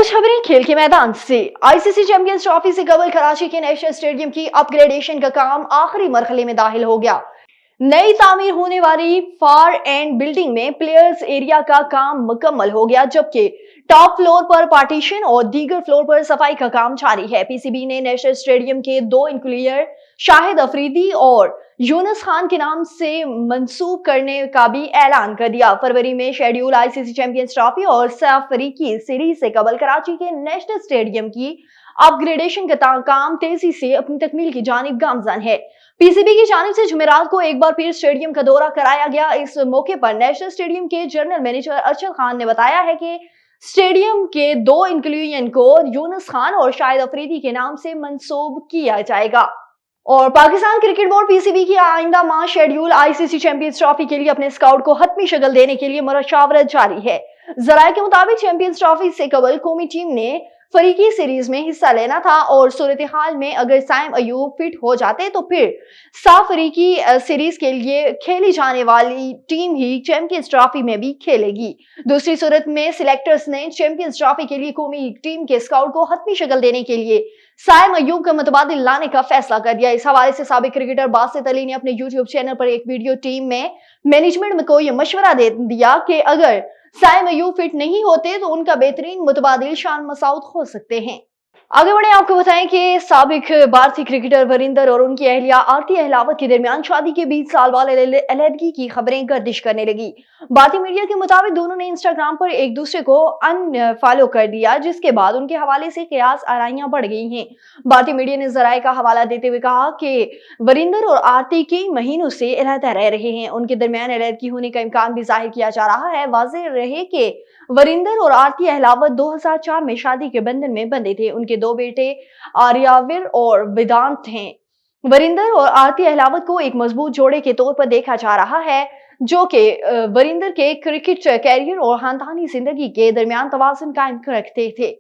कुछ खबरें खेल के मैदान से। आईसीसी चैंपियंस ट्रॉफी से कबल कराची के नेशनल स्टेडियम की अपग्रेडेशन का काम आखिरी मरहले में दाखिल हो गया। नई तामीर होने वाली फार एंड बिल्डिंग में प्लेयर्स एरिया का काम मुकम्मल हो गया, जबकि टॉप फ्लोर पर पार्टीशन और दीगर फ्लोर पर सफाई का काम जारी है। पीसीबी ने नेशनल स्टेडियम के दो इंक्लियर शाहिद अफरीदी और यूनुस खान के नाम से मंसूब करने का भी ऐलान कर दिया। फरवरी में शेड्यूल आईसीसी चैंपियंस ट्रॉफी और साफ अफ्रीकी सीरीज से कबल कराची के नेशनल स्टेडियम की अपग्रेडेशन का काम तेजी से अपनी तकमील की जानिब गामजन है। पीसीबी की जानिब से जुमेरात को एक बार फिर स्टेडियम का दौरा कराया गया। इस मौके पर नेशनल स्टेडियम के जनरल मैनेजर अरशद खान ने बताया है कि स्टेडियम के दो इंक्लूजन को यूनुस खान और शाहिद अफरीदी के नाम से मंसूब किया जाएगा। और पाकिस्तान क्रिकेट बोर्ड पीसीबी की आइंदा माह शेड्यूल आईसीसी चैंपियंस ट्रॉफी के लिए अपने स्काउट को हतमी शक्ल देने के लिए मशावरत जारी है। जराये के मुताबिक चैंपियंस ट्रॉफी से कबल कौमी टीम ने फरीकी सीरीज में हिस्सा लेना था और सूरत हाल में अगर साइम अयूब फिट हो जाते तो फिर साफ अफ्रीकी सीरीज के लिए खेली जाने वाली टीम ही चैंपियंस ट्रॉफी में भी खेलेगी। दूसरी सूरत में सिलेक्टर्स ने चैंपियंस ट्रॉफी के लिए कौमी टीम के स्काउट को हतमी शक्ल देने के लिए साइम अयूब का मुतबादिल लाने का फैसला कर दिया। इस हवाले से साबिक क्रिकेटर बासित अली ने अपने यूट्यूब चैनल पर एक वीडियो टीम में मैनेजमेंट को यह मशवरा दे दिया कि अगर साइम अयूब फिट नहीं होते तो उनका बेहतरीन मुतबादिल शान मसाउद हो सकते हैं। आगे बढ़े, आपको बताएं कि साबिक भारतीय क्रिकेटर वरिंदर और उनकी अहलिया आरती अहलावत के दरमियान शादी के 20 साल वाले अलहदगी की खबरें गर्दिश करने लगी। भारतीय मीडिया के मुताबिक दोनों ने इंस्टाग्राम पर एक दूसरे को अनफॉलो कर दिया, जिसके बाद उनके हवाले से कयास आराइयां बढ़ गई हैं। भारतीय मीडिया ने जराये का हवाला देते हुए कहा कि वरिंदर और आरती कई महीनों से अलहदा रह रहे हैं। उनके दरमियान अलहदगी होने का इम्कान भी जाहिर किया जा रहा है। वाज़ेह रहे कि वरिंदर और आरती अहलावत 2004 में शादी के बंधन में बंधे थे। उनके दो बेटे आर्यावीर और वेदांत हैं। वरिंदर और आरती अहलावत को एक मजबूत जोड़े के तौर पर देखा जा रहा है, जो कि वरिंदर के क्रिकेट कैरियर और खानदानी जिंदगी के दरमियान तवाज़ुन कायम रखते थे।